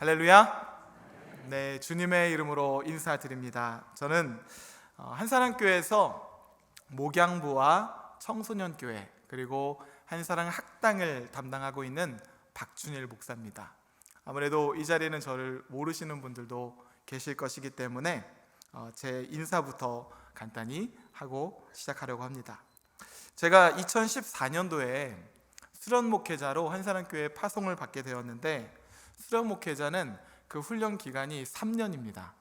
할렐루야. 네, 주님의 이름으로 인사드립니다. 저는 한사랑교회에서 목양부와 청소년교회 그리고 한사랑 학당을 담당하고 있는 박준일 목사입니다. 아무래도 이 자리에는 저를 모르시는 분들도 계실 것이기 때문에 제 인사부터 간단히 하고 시작하려고 합니다. 제가 2014년도에 수련 목회자로 한사랑교회에 파송을 받게 되었는데, 수련 목회자는 그 훈련 기간이 3년입니다.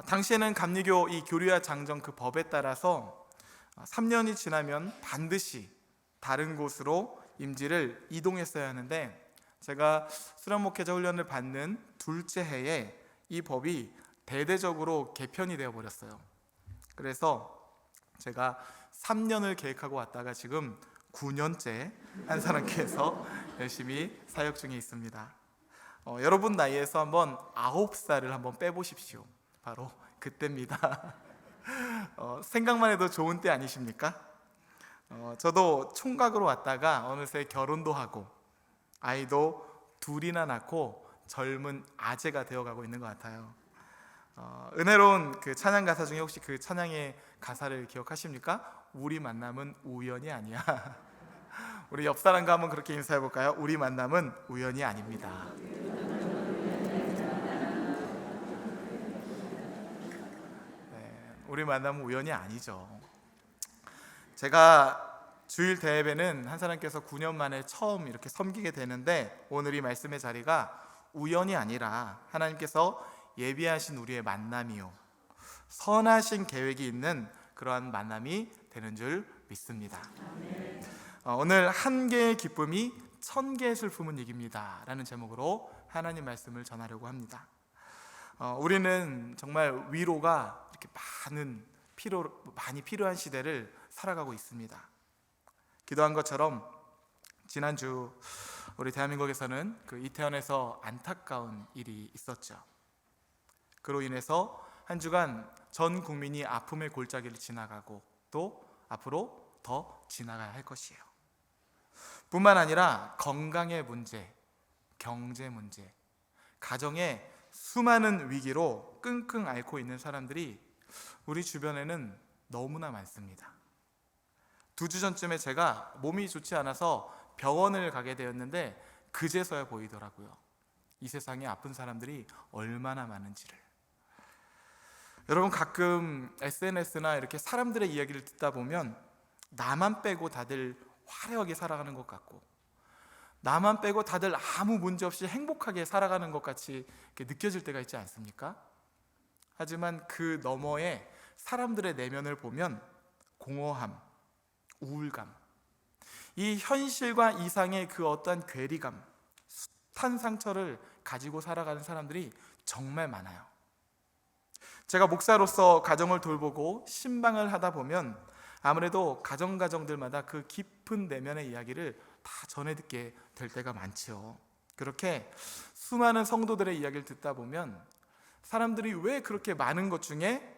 당시에는 감리교 이 교류와 장정 그 법에 따라서 3년이 지나면 반드시 다른 곳으로 임지를 이동했어야 하는데, 제가 수련 목회자 훈련을 받는 둘째 해에 이 법이 대대적으로 개편이 되어 버렸어요. 그래서 제가 3년을 계획하고 왔다가 지금 9년째 한사랑교회에서 열심히 사역 중에 있습니다. 여러분 나이에서 한번 9살을 한번 빼보십시오. 바로 그때입니다. 생각만 해도 좋은 때 아니십니까? 저도 총각으로 왔다가 어느새 결혼도 하고 아이도 둘이나 낳고 젊은 아재가 되어가고 있는 것 같아요. 은혜로운 그 찬양 가사 중에 혹시 그 찬양의 가사를 기억하십니까? 우리 만남은 우연이 아니야. 우리 옆 사람과 한번 그렇게 인사해 볼까요? 우리 만남은 우연이 아닙니다. 네, 우리 만남은 우연이 아니죠. 제가 주일 대예배는 한사람께서 9년 만에 처음 이렇게 섬기게 되는데, 오늘 이 말씀의 자리가 우연이 아니라 하나님께서 예비하신 우리의 만남이요, 선하신 계획이 있는 그러한 만남이 되는 줄 믿습니다. 오늘 한 개의 기쁨이 1000개의 슬픔은 이깁니다 라는 제목으로 하나님 말씀을 전하려고 합니다. 우리는 정말 위로가 이렇게 많이 필요한 시대를 살아가고 있습니다. 기도한 것처럼 지난주 우리 대한민국에서는 그 이태원에서 안타까운 일이 있었죠. 그로 인해서 한 주간 전 국민이 아픔의 골짜기를 지나가고 또 앞으로 더 지나가야 할 것이에요. 뿐만 아니라 건강의 문제, 경제 문제, 가정의 수많은 위기로 끙끙 앓고 있는 사람들이 우리 주변에는 너무나 많습니다. 2주 전쯤에 제가 몸이 좋지 않아서 병원을 가게 되었는데 그제서야 보이더라고요. 이 세상에 아픈 사람들이 얼마나 많은지를. 여러분, 가끔 SNS나 이렇게 사람들의 이야기를 듣다 보면 나만 빼고 다들 화려하게 살아가는 것 같고, 나만 빼고 다들 아무 문제 없이 행복하게 살아가는 것 같이 느껴질 때가 있지 않습니까? 하지만 그 너머에 사람들의 내면을 보면 공허함, 우울감, 이 현실과 이상의 그 어떠한 괴리감, 숱한 상처를 가지고 살아가는 사람들이 정말 많아요. 제가 목사로서 가정을 돌보고 신방을 하다 보면 아무래도 가정들마다 그 깊은 내면의 이야기를 다 전해 듣게 될 때가 많죠. 그렇게 수많은 성도들의 이야기를 듣다 보면 사람들이 왜 그렇게 많은 것 중에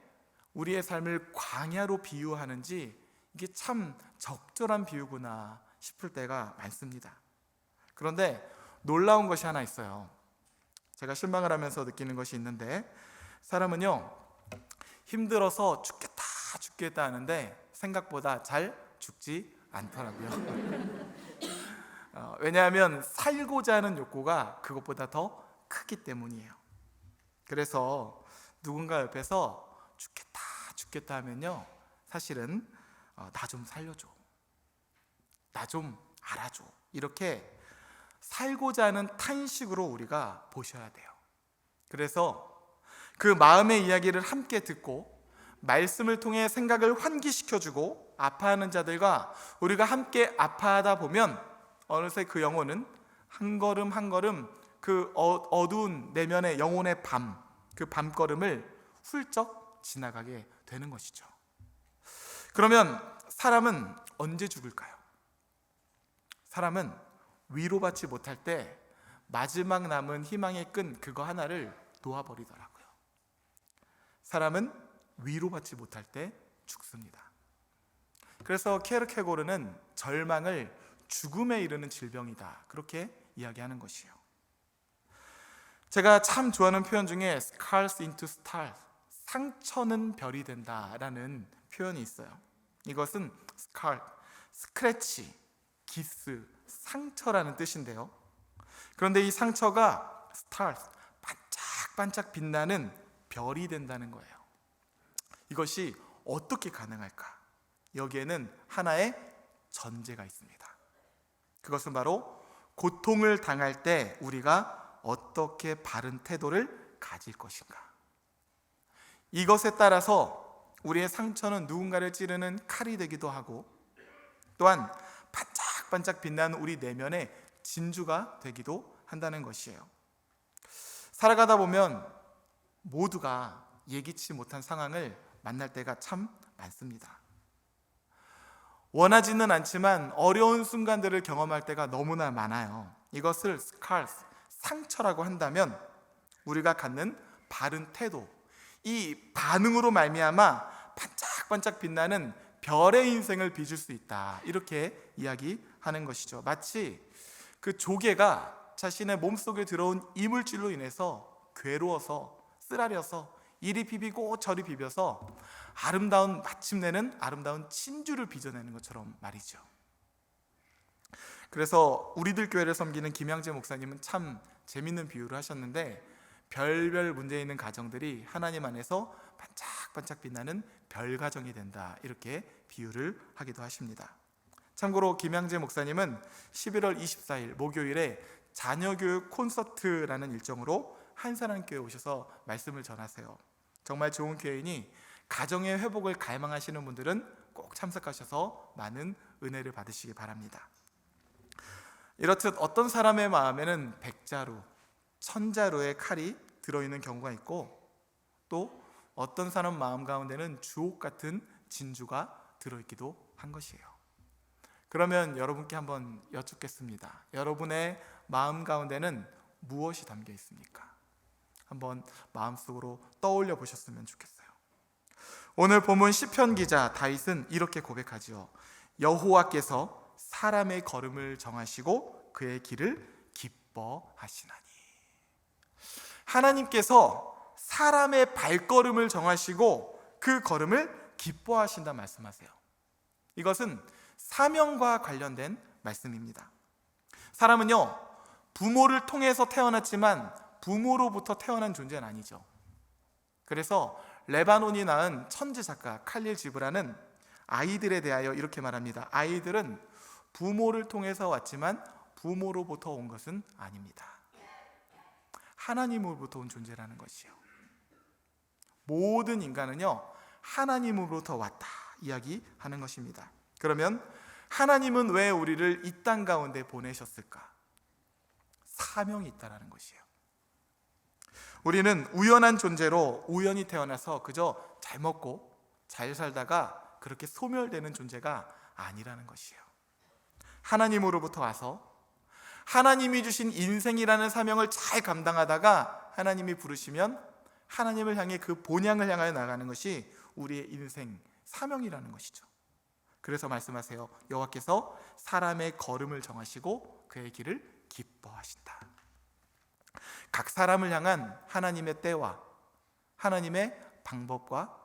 우리의 삶을 광야로 비유하는지, 이게 참 적절한 비유구나 싶을 때가 많습니다. 그런데 놀라운 것이 하나 있어요. 제가 신방을 하면서 느끼는 것이 있는데, 사람은요, 힘들어서 죽겠다 하는데 생각보다 잘 죽지 않더라고요. 왜냐하면 살고자 하는 욕구가 그것보다 더 크기 때문이에요. 그래서 누군가 옆에서 죽겠다 하면요, 사실은 나 좀 살려줘, 나 좀 알아줘, 이렇게 살고자 하는 탄식으로 우리가 보셔야 돼요. 그래서 그 마음의 이야기를 함께 듣고 말씀을 통해 생각을 환기시켜주고 아파하는 자들과 우리가 함께 아파하다 보면 어느새 그 영혼은 한 걸음 한 걸음 그 어두운 내면의 영혼의 그 밤걸음을 훌쩍 지나가게 되는 것이죠. 그러면 사람은 언제 죽을까요? 사람은 위로받지 못할 때 마지막 남은 희망의 끈 그거 하나를 놓아버리더라고요. 사람은 위로받지 못할 때 죽습니다. 그래서 케르케고르는 절망을 죽음에 이르는 질병이다, 그렇게 이야기하는 것이에요. 제가 참 좋아하는 표현 중에 scars into stars, 상처는 별이 된다라는 표현이 있어요. 이것은 scar, 스크래치, 기스, 상처라는 뜻인데요. 그런데 이 상처가 stars, 반짝반짝 빛나는 별이 된다는 거예요. 이것이 어떻게 가능할까? 여기에는 하나의 전제가 있습니다. 그것은 바로 고통을 당할 때 우리가 어떻게 바른 태도를 가질 것인가. 이것에 따라서 우리의 상처는 누군가를 찌르는 칼이 되기도 하고, 또한 반짝반짝 빛나는 우리 내면의 진주가 되기도 한다는 것이에요. 살아가다 보면 모두가 예기치 못한 상황을 만날 때가 참 많습니다. 원하지는 않지만 어려운 순간들을 경험할 때가 너무나 많아요. 이것을 scars, 상처라고 한다면 우리가 갖는 바른 태도, 이 반응으로 말미암아 반짝반짝 빛나는 별의 인생을 빚을 수 있다, 이렇게 이야기하는 것이죠. 마치 그 조개가 자신의 몸속에 들어온 이물질로 인해서 괴로워서 쓰라려서 이리 비비고 저리 비벼서 마침내는 아름다운 진주를 빚어내는 것처럼 말이죠. 그래서 우리들 교회를 섬기는 김양재 목사님은 참 재밌는 비유를 하셨는데, 별별 문제 있는 가정들이 하나님 안에서 반짝반짝 빛나는 별 가정이 된다, 이렇게 비유를 하기도 하십니다. 참고로 김양재 목사님은 11월 24일 목요일에 자녀교육 콘서트라는 일정으로 한사랑교회에 오셔서 말씀을 전하세요. 정말 좋은 교회이니 가정의 회복을 갈망하시는 분들은 꼭 참석하셔서 많은 은혜를 받으시기 바랍니다. 이렇듯 어떤 사람의 마음에는 백자루, 천자루의 칼이 들어있는 경우가 있고, 또 어떤 사람 마음 가운데는 주옥 같은 진주가 들어있기도 한 것이에요. 그러면 여러분께 한번 여쭙겠습니다. 여러분의 마음 가운데는 무엇이 담겨 있습니까? 한번 마음속으로 떠올려 보셨으면 좋겠어요. 오늘 본문 시편 기자 다윗은 이렇게 고백하지요. 여호와께서 사람의 걸음을 정하시고 그의 길을 기뻐하시나니. 하나님께서 사람의 발걸음을 정하시고 그 걸음을 기뻐하신다 말씀하세요. 이것은 사명과 관련된 말씀입니다. 사람은요, 부모를 통해서 태어났지만 부모로부터 태어난 존재는 아니죠. 그래서 레바논이 낳은 천재 작가 칼릴 지브라는 아이들에 대하여 이렇게 말합니다. 아이들은 부모를 통해서 왔지만 부모로부터 온 것은 아닙니다. 하나님으로부터 온 존재라는 것이요. 모든 인간은요, 하나님으로부터 왔다 이야기하는 것입니다. 그러면 하나님은 왜 우리를 이 땅 가운데 보내셨을까? 사명이 있다라는 것이에요. 우리는 우연한 존재로 우연히 태어나서 그저 잘 먹고 잘 살다가 그렇게 소멸되는 존재가 아니라는 것이에요. 하나님으로부터 와서 하나님이 주신 인생이라는 사명을 잘 감당하다가 하나님이 부르시면 하나님을 향해 그 본향을 향하여 나가는 것이 우리의 인생 사명이라는 것이죠. 그래서 말씀하세요. 여호와께서 사람의 걸음을 정하시고 그의 길을 기뻐하신다. 각 사람을 향한 하나님의 때와 하나님의 방법과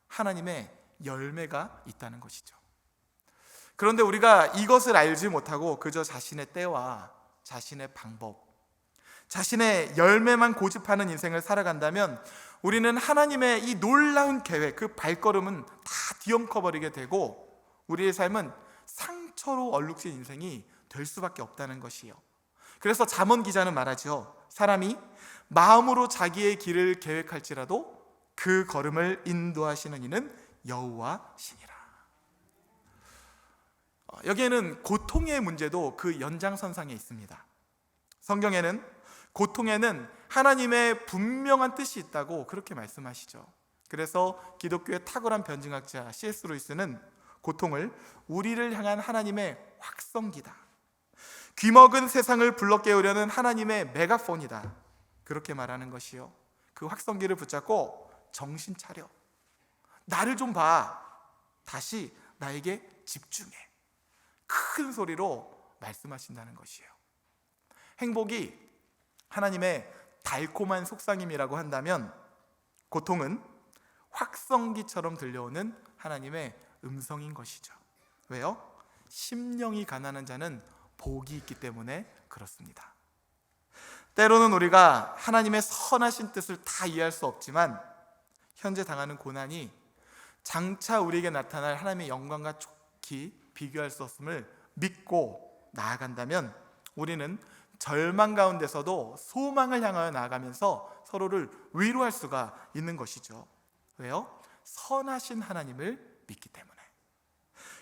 하나님의 열매가 있다는 것이죠. 그런데 우리가 이것을 알지 못하고 그저 자신의 때와 자신의 방법, 자신의 열매만 고집하는 인생을 살아간다면 우리는 하나님의 이 놀라운 계획, 그 발걸음은 다 뒤엉켜버리게 되고 우리의 삶은 상처로 얼룩진 인생이 될 수밖에 없다는 것이에요. 그래서 잠언 기자는 말하죠. 사람이 마음으로 자기의 길을 계획할지라도 그 걸음을 인도하시는 이는 여호와시니라. 여기에는 고통의 문제도 그 연장선상에 있습니다. 성경에는 고통에는 하나님의 분명한 뜻이 있다고 그렇게 말씀하시죠. 그래서 기독교의 탁월한 변증학자 C.S. 루이스는 고통을 우리를 향한 하나님의 확성기다, 귀먹은 세상을 불러 깨우려는 하나님의 메가폰이다, 그렇게 말하는 것이요. 그 확성기를 붙잡고 정신 차려, 나를 좀 봐, 다시 나에게 집중해, 큰 소리로 말씀하신다는 것이에요. 행복이 하나님의 달콤한 속삭임이라고 한다면, 고통은 확성기처럼 들려오는 하나님의 음성인 것이죠. 왜요? 심령이 가난한 자는 복이 있기 때문에 그렇습니다. 때로는 우리가 하나님의 선하신 뜻을 다 이해할 수 없지만 현재 당하는 고난이 장차 우리에게 나타날 하나님의 영광과 좋게 비교할 수 없음을 믿고 나아간다면 우리는 절망 가운데서도 소망을 향하여 나아가면서 서로를 위로할 수가 있는 것이죠. 왜요? 선하신 하나님을 믿기 때문에.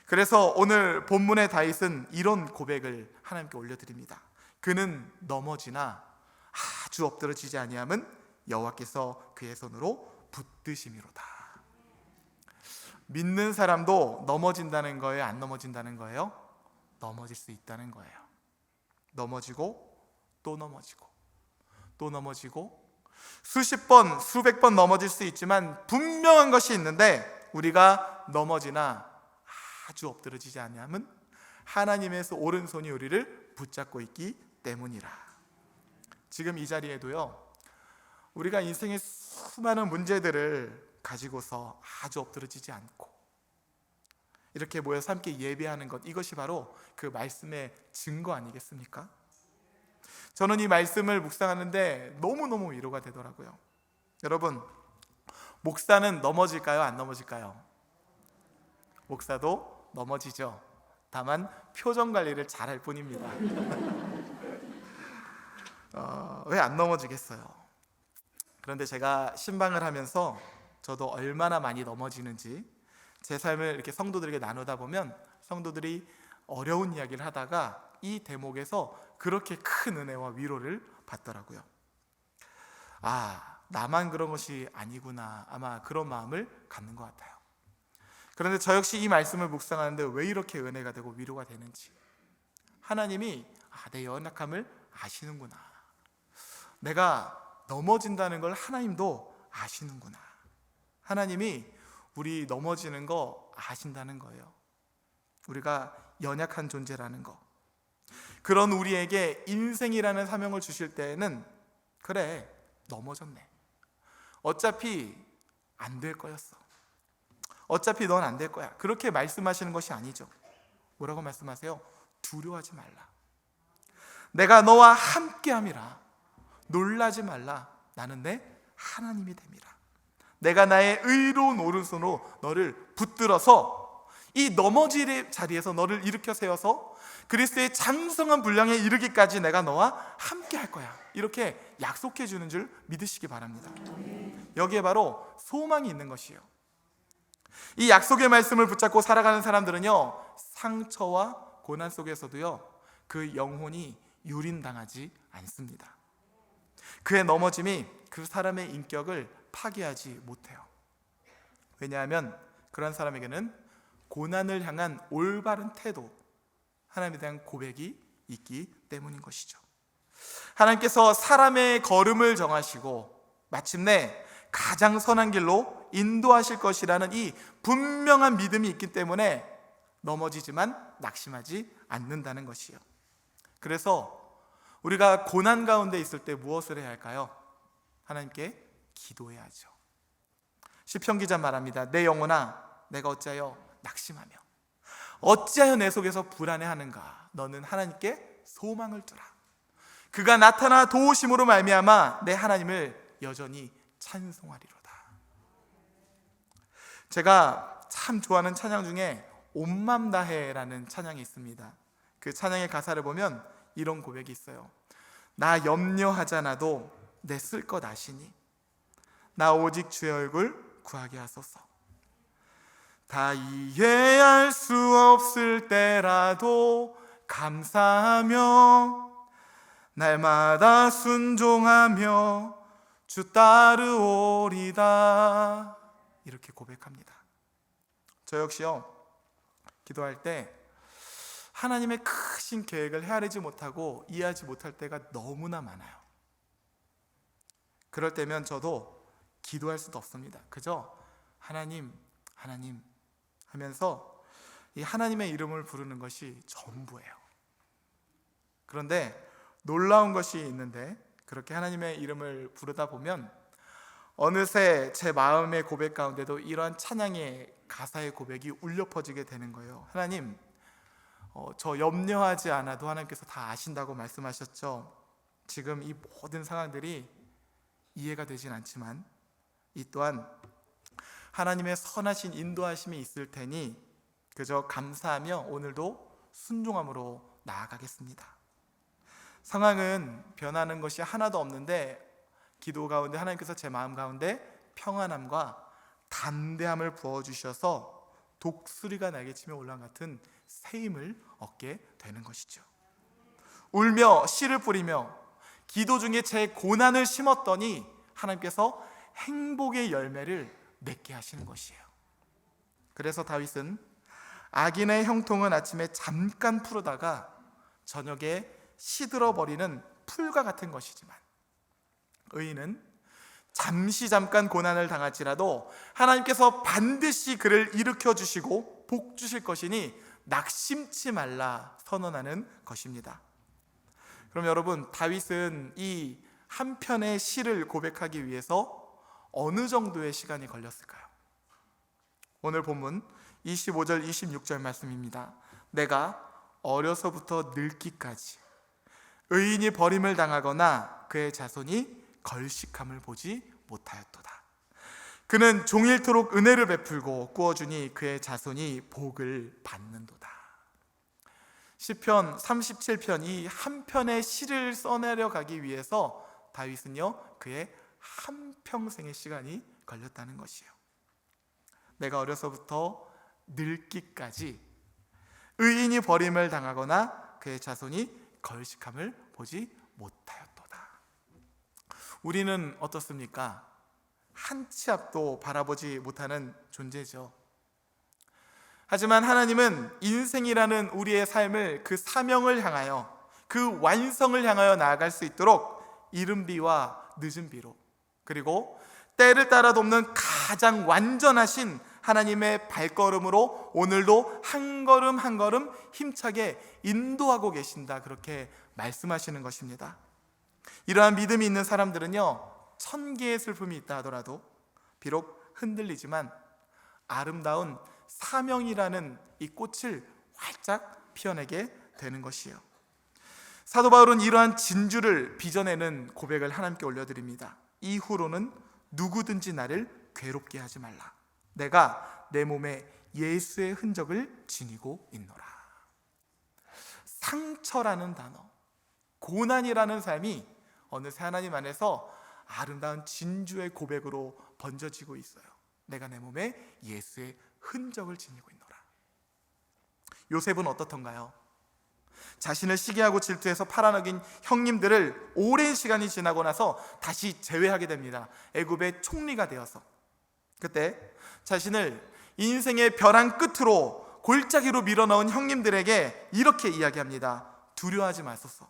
그래서 오늘 본문의 다윗은 이런 고백을 하나님께 올려드립니다. 그는 넘어지나 아주 엎드러지지 아니함은 여호와께서 그의 손으로 붙드심이로다. 믿는 사람도 넘어진다는 거예요? 안 넘어진다는 거예요? 넘어질 수 있다는 거예요. 넘어지고 또 넘어지고 또 넘어지고 수십 번, 수백 번 넘어질 수 있지만 분명한 것이 있는데, 우리가 넘어지나 아주 엎드러지지 아니함은 하나님에서 오른손이 우리를 붙잡고 있기 때문이라. 지금 이 자리에도요, 우리가 인생의 수많은 문제들을 가지고서 아주 엎드러지지 않고 이렇게 모여서 함께 예배하는 것, 이것이 바로 그 말씀의 증거 아니겠습니까? 저는 이 말씀을 묵상하는데 너무너무 위로가 되더라고요. 여러분, 목사는 넘어질까요? 안 넘어질까요? 목사도 넘어지죠. 다만 표정 관리를 잘할 뿐입니다. 왜 안 넘어지겠어요? 그런데 제가 신방을 하면서 저도 얼마나 많이 넘어지는지 제 삶을 이렇게 성도들에게 나누다 보면 성도들이 어려운 이야기를 하다가 이 대목에서 그렇게 큰 은혜와 위로를 받더라고요. 아, 나만 그런 것이 아니구나, 아마 그런 마음을 갖는 것 같아요. 그런데 저 역시 이 말씀을 묵상하는데 왜 이렇게 은혜가 되고 위로가 되는지, 하나님이 내 연약함을 아시는구나, 내가 넘어진다는 걸 하나님도 아시는구나, 하나님이 우리 넘어지는 거 아신다는 거예요. 우리가 연약한 존재라는 거. 그런 우리에게 인생이라는 사명을 주실 때에는, 그래, 넘어졌네, 어차피 안 될 거였어, 어차피 넌 안 될 거야, 그렇게 말씀하시는 것이 아니죠. 뭐라고 말씀하세요? 두려워하지 말라, 내가 너와 함께함이라, 놀라지 말라, 나는 내 하나님이 됨이라. 내가 나의 의로운 오른손으로 너를 붙들어서 이 넘어질 자리에서 너를 일으켜 세워서 그리스도의 장성한 분량에 이르기까지 내가 너와 함께 할 거야, 이렇게 약속해 주는 줄 믿으시기 바랍니다. 여기에 바로 소망이 있는 것이에요. 이 약속의 말씀을 붙잡고 살아가는 사람들은요, 상처와 고난 속에서도요, 그 영혼이 유린당하지 않습니다. 그의 넘어짐이 그 사람의 인격을 파괴하지 못해요. 왜냐하면 그런 사람에게는 고난을 향한 올바른 태도, 하나님에 대한 고백이 있기 때문인 것이죠. 하나님께서 사람의 걸음을 정하시고 마침내 가장 선한 길로 인도하실 것이라는 이 분명한 믿음이 있기 때문에 넘어지지만 낙심하지 않는다는 것이요. 그래서 우리가 고난 가운데 있을 때 무엇을 해야 할까요? 하나님께 기도해야죠. 시편 기자 말합니다. 내 영혼아, 내가 어찌하여 낙심하며 어찌하여 내 속에서 불안해하는가? 너는 하나님께 소망을 두라. 그가 나타나 도우심으로 말미암아 내 하나님을 여전히 찬송하리로다. 제가 참 좋아하는 찬양 중에 온 맘 다해라는 찬양이 있습니다. 그 찬양의 가사를 보면 이런 고백이 있어요. 나 염려하잖아도 내 쓸 것 아시니 나 오직 주의 얼굴 구하게 하소서. 다 이해할 수 없을 때라도 감사하며 날마다 순종하며 주 따르오리다. 이렇게 고백합니다. 저 역시요, 기도할 때 하나님의 크신 계획을 헤아리지 못하고 이해하지 못할 때가 너무나 많아요. 그럴 때면 저도 기도할 수도 없습니다. 그저 하나님, 하나님 하면서 이 하나님의 이름을 부르는 것이 전부예요. 그런데 놀라운 것이 있는데, 그렇게 하나님의 이름을 부르다 보면 어느새 제 마음의 고백 가운데도 이러한 찬양의 가사의 고백이 울려 퍼지게 되는 거예요. 하나님, 저 염려하지 않아도 하나님께서 다 아신다고 말씀하셨죠. 지금 이 모든 상황들이 이해가 되진 않지만 이 또한 하나님의 선하신 인도하심이 있을 테니 그저 감사하며 오늘도 순종함으로 나아가겠습니다. 상황은 변하는 것이 하나도 없는데 기도 가운데 하나님께서 제 마음 가운데 평안함과 담대함을 부어주셔서 독수리가 날개치며 올라간 같은 새 힘을 얻게 되는 것이죠. 울며 씨를 뿌리며 기도 중에 제 고난을 심었더니 하나님께서 행복의 열매를 맺게 하시는 것이에요. 그래서 다윗은 악인의 형통은 아침에 잠깐 푸르다가 저녁에 시들어버리는 풀과 같은 것이지만 의인은 잠깐 고난을 당할지라도 하나님께서 반드시 그를 일으켜 주시고 복 주실 것이니 낙심치 말라 선언하는 것입니다. 그럼 여러분, 다윗은 이 한 편의 시를 고백하기 위해서 어느 정도의 시간이 걸렸을까요? 오늘 본문 25절 26절 말씀입니다. 내가 어려서부터 늙기까지 의인이 버림을 당하거나 그의 자손이 걸식함을 보지 못하였도다. 그는 종일토록 은혜를 베풀고 꾸어주니 그의 자손이 복을 받는도다. 시편 37편 이 한 편의 시를 써내려 가기 위해서 다윗은요 그의 한평생의 시간이 걸렸다는 것이에요. 내가 어려서부터 늙기까지 의인이 버림을 당하거나 그의 자손이 걸식함을 보지 못하였도다. 우리는 어떻습니까? 한 치 앞도 바라보지 못하는 존재죠. 하지만 하나님은 인생이라는 우리의 삶을 그 사명을 향하여 그 완성을 향하여 나아갈 수 있도록 이른 비와 늦은 비로 그리고 때를 따라 돕는 가장 완전하신 하나님의 발걸음으로 오늘도 한 걸음 한 걸음 힘차게 인도하고 계신다, 그렇게 말씀하시는 것입니다. 이러한 믿음이 있는 사람들은요 1000개의 슬픔이 있다 하더라도 비록 흔들리지만 아름다운 사명이라는 이 꽃을 활짝 피어내게 되는 것이에요. 사도 바울은 이러한 진주를 빚어내는 고백을 하나님께 올려드립니다. 이후로는 누구든지 나를 괴롭게 하지 말라. 내가 내 몸에 예수의 흔적을 지니고 있노라. 상처라는 단어, 고난이라는 삶이 어느새 하나님 안에서 아름다운 진주의 고백으로 번져지고 있어요. 내가 내 몸에 예수의 흔적을 지니고 있노라. 요셉은 어떻던가요? 자신을 시기하고 질투해서 팔아넘긴 형님들을 오랜 시간이 지나고 나서 다시 제외하게 됩니다. 애굽의 총리가 되어서. 그때 자신을 인생의 벼랑 끝으로 골짜기로 밀어넣은 형님들에게 이렇게 이야기합니다. 두려워하지 마소서.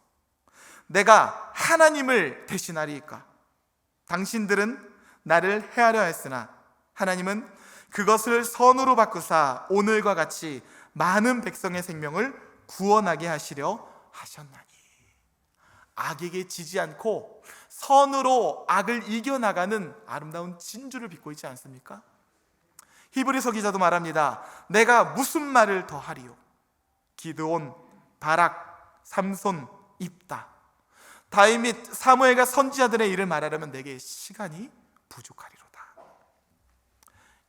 내가 하나님을 대신하리이까. 당신들은 나를 해하려 했으나 하나님은 그것을 선으로 바꾸사 오늘과 같이 많은 백성의 생명을 구원하게 하시려 하셨나니. 악에게 지지 않고 선으로 악을 이겨나가는 아름다운 진주를 빚고 있지 않습니까? 히브리서 기자도 말합니다. 내가 무슨 말을 더 하리요? 기드온, 바락, 삼손, 입다, 다윗 및 사무엘과 선지자들의 일을 말하려면 내게 시간이 부족하리로다.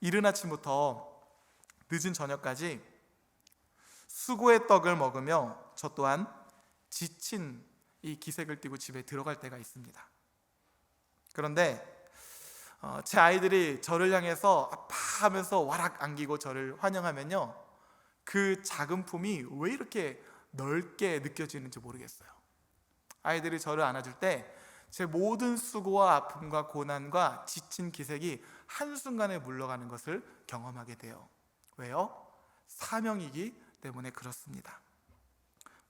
이른 아침부터 늦은 저녁까지 수고의 떡을 먹으며 저 또한 지친 이 기색을 띠고 집에 들어갈 때가 있습니다. 그런데 제 아이들이 저를 향해서 아파하면서 와락 안기고 저를 환영하면요 그 작은 품이 왜 이렇게 넓게 느껴지는지 모르겠어요. 아이들이 저를 안아줄 때 제 모든 수고와 아픔과 고난과 지친 기색이 한순간에 물러가는 것을 경험하게 돼요. 왜요? 사명이기 때문에 그렇습니다.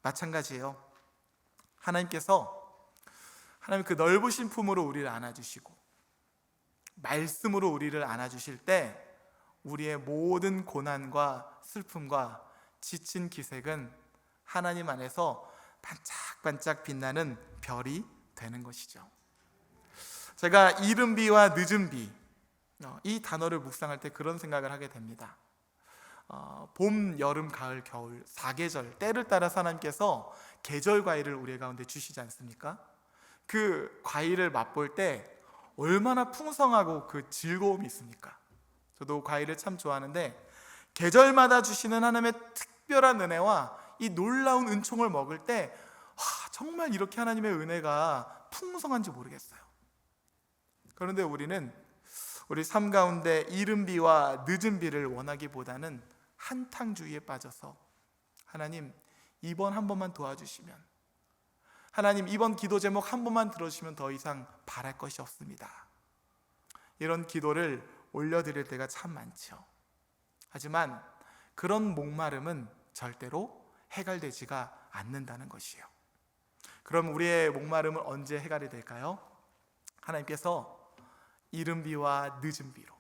마찬가지예요. 하나님께서 하나님 그 넓으신 품으로 우리를 안아주시고 말씀으로 우리를 안아주실 때 우리의 모든 고난과 슬픔과 지친 기색은 하나님 안에서 반짝반짝 빛나는 별이 되는 것이죠. 제가 이른 비와 늦은 비, 이 단어를 묵상할 때 그런 생각을 하게 됩니다. 봄, 여름, 가을, 겨울 4계절 때를 따라서 하나님께서 계절 과일을 우리 가운데 주시지 않습니까? 그 과일을 맛볼 때 얼마나 풍성하고 그 즐거움이 있습니까? 저도 과일을 참 좋아하는데 계절마다 주시는 하나님의 특별한 은혜와 이 놀라운 은총을 먹을 때 정말 이렇게 하나님의 은혜가 풍성한지 모르겠어요. 그런데 우리는 우리 삶 가운데 이른 비와 늦은 비를 원하기보다는 한탕주의에 빠져서 하나님 이번 한 번만 도와주시면, 하나님 이번 기도 제목 한 번만 들어주시면 더 이상 바랄 것이 없습니다, 이런 기도를 올려드릴 때가 참 많죠. 하지만 그런 목마름은 절대로 해결되지가 않는다는 것이에요. 그럼 우리의 목마름은 언제 해결이 될까요? 하나님께서 이른 비와 늦은 비로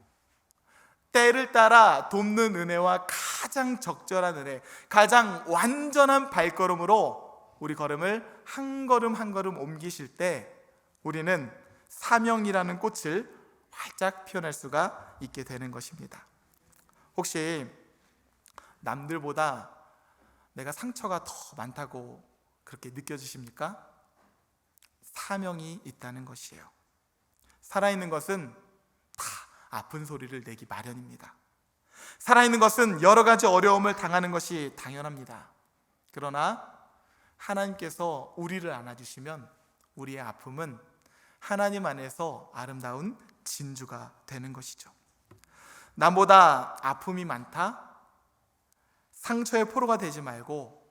때를 따라 돕는 은혜와 가장 적절한 은혜, 가장 완전한 발걸음으로 우리 걸음을 한 걸음 한 걸음 옮기실 때 우리는 사명이라는 꽃을 활짝 피워낼 수가 있게 되는 것입니다. 혹시 남들보다 내가 상처가 더 많다고 그렇게 느껴지십니까? 사명이 있다는 것이에요. 살아있는 것은 다 아픈 소리를 내기 마련입니다. 살아있는 것은 여러 가지 어려움을 당하는 것이 당연합니다. 그러나 하나님께서 우리를 안아주시면 우리의 아픔은 하나님 안에서 아름다운 진주가 되는 것이죠. 남보다 아픔이 많다? 상처의 포로가 되지 말고,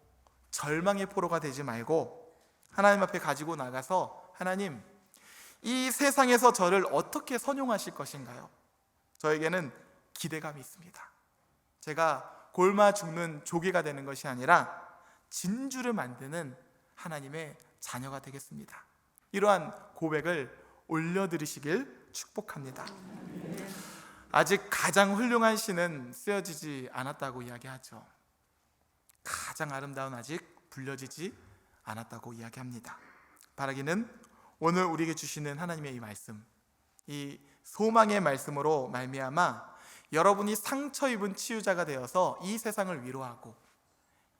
절망의 포로가 되지 말고 하나님 앞에 가지고 나가서 하나님, 이 세상에서 저를 어떻게 선용하실 것인가요? 저에게는 기대감이 있습니다. 제가 곪아 죽는 조개가 되는 것이 아니라 진주를 만드는 하나님의 자녀가 되겠습니다. 이러한 고백을 올려드리시길 축복합니다. 아직 가장 훌륭한 시는 쓰여지지 않았다고 이야기하죠. 가장 아름다운 아직 불려지지 않았다고 이야기합니다. 바라기는 오늘 우리에게 주시는 하나님의 이 말씀, 이 소망의 말씀으로 말미암아 여러분이 상처 입은 치유자가 되어서 이 세상을 위로하고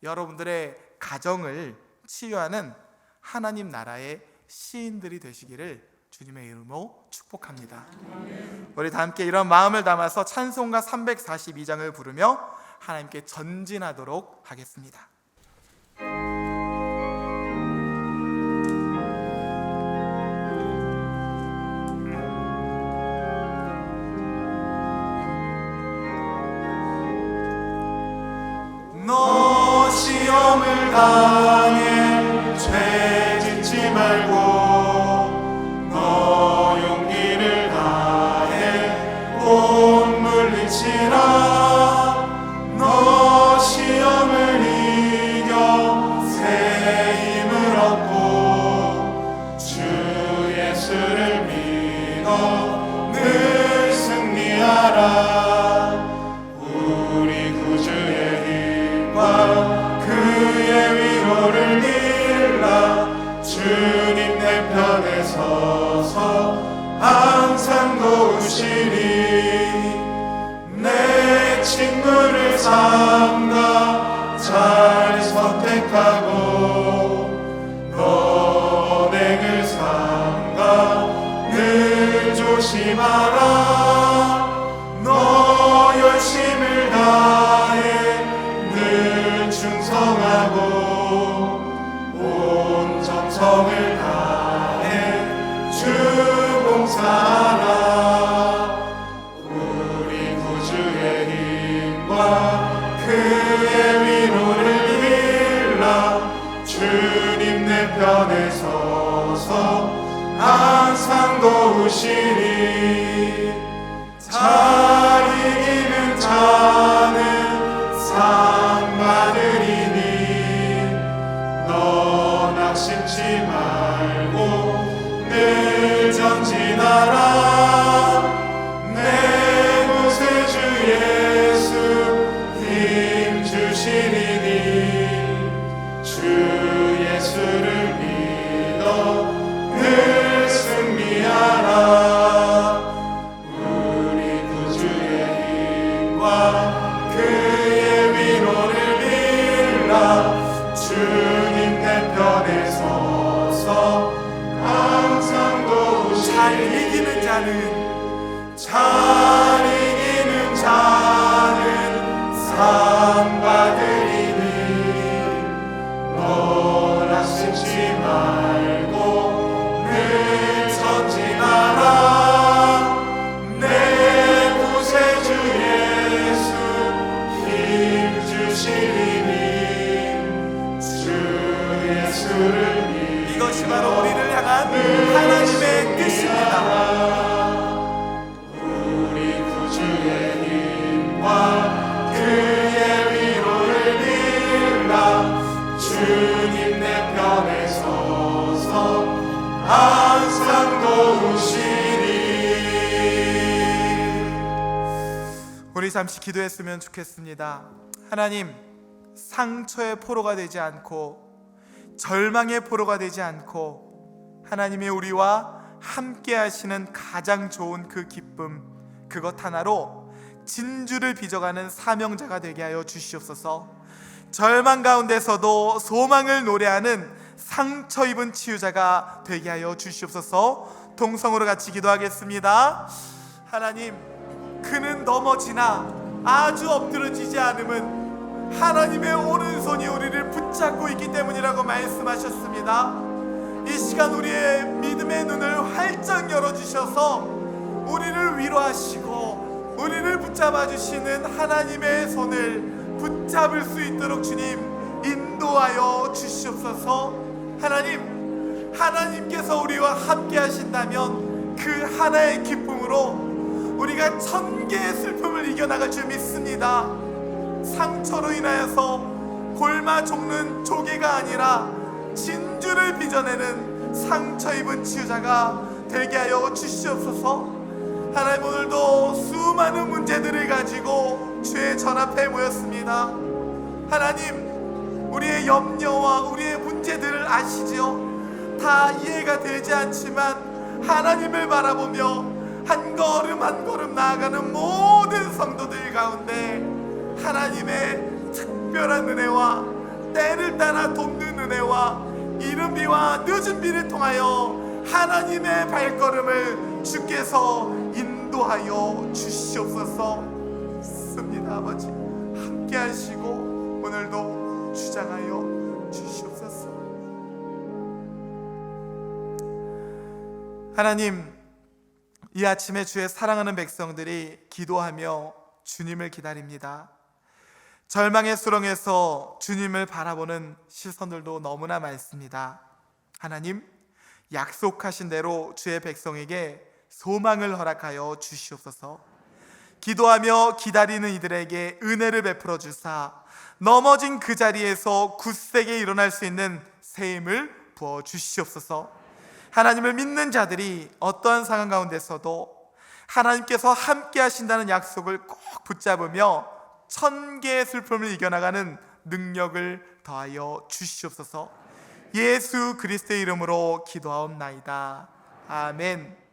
여러분들의 가정을 치유하는 하나님 나라의 시인들이 되시기를 주님의 이름으로 축복합니다. 우리 다 함께 이런 마음을 담아서 찬송가 342장을 부르며 하나님께 전진하도록 하겠습니다. 너 시험을 당해 죄 짓지 말고 너 용기를 다해 못 물리치라. 너 시험을 이겨 새 힘을 얻고 주 예수를 믿어 늘 승리하라. 그의 위로를 빌라. 주님 내 편에 서서 항상 도우시리. 내 친구를 삼가 잘 선택하고 너넥을 삼가 늘 조심하라. 너 열심을 다해 충성하고 온 정성을 다해 주 봉사하라. 우리 구주의 힘과 그의 위로를 빌라. 주님 내 편에 서서 항상 도우시리. 잘 이기는 자는 상 받으리니 너 낙심치 말고 늘 전진하라. 내 구세주 예수 힘 주시리니 주 예수를 믿어 늘 승리하라. 잘 이기는 자는 잘 이기는 자는 상 받으리니 너나 숨지 말고 늘 전진하라. 내 구세주 예수 힘 주시리니 주 예수를 이것이 바로 우리를 향한 하나님의 뜻입니다. 우리 구주의 힘과 그의 위로를 빌라. 주님 내 편에 서서 항상 도우시리. 우리 잠시 기도했으면 좋겠습니다. 하나님, 상처의 포로가 되지 않고 절망의 포로가 되지 않고 하나님의 우리와 함께 하시는 가장 좋은 그 기쁨, 그것 하나로 진주를 빚어가는 사명자가 되게 하여 주시옵소서. 절망 가운데서도 소망을 노래하는 상처 입은 치유자가 되게 하여 주시옵소서. 동성으로 같이 기도하겠습니다. 하나님, 그는 넘어지나 아주 엎드러지지 않음은 하나님의 오른손이 우리를 붙잡고 있기 때문이라고 말씀하셨습니다. 이 시간 우리의 믿음의 눈을 활짝 열어주셔서 우리를 위로하시고 우리를 붙잡아 주시는 하나님의 손을 붙잡을 수 있도록 주님 인도하여 주시옵소서. 하나님, 하나님께서 우리와 함께 하신다면 그 하나의 기쁨으로 우리가 1000개의 슬픔을 이겨나갈 줄 믿습니다. 상처로 인하여서 골마 족는 조개가 아니라 진주를 빚어내는 상처 입은 치유자가 되게 하여 주시옵소서. 하나님, 오늘도 수많은 문제들을 가지고 주의 전 앞에 모였습니다. 하나님, 우리의 염려와 우리의 문제들을 아시지요. 다 이해가 되지 않지만 하나님을 바라보며 한 걸음 한 걸음 나아가는 모든 성도들 가운데 하나님의 특별한 은혜와 때를 따라 돕는 은혜와 이른 비와 늦은 비를 통하여 하나님의 발걸음을 주께서 인도하여 주시옵소서. 습니다 아버지, 함께 하시고 오늘도 주장하여 주시옵소서. 하나님, 이 아침에 주의 사랑하는 백성들이 기도하며 주님을 기다립니다. 절망의 수렁에서 주님을 바라보는 시선들도 너무나 많습니다. 하나님, 약속하신 대로 주의 백성에게 소망을 허락하여 주시옵소서. 기도하며 기다리는 이들에게 은혜를 베풀어 주사 넘어진 그 자리에서 굳세게 일어날 수 있는 새 힘을 부어 주시옵소서. 하나님을 믿는 자들이 어떠한 상황 가운데서도 하나님께서 함께 하신다는 약속을 꼭 붙잡으며 1000개의 슬픔을 이겨나가는 능력을 더하여 주시옵소서. 예수 그리스도의 이름으로 기도하옵나이다. 아멘.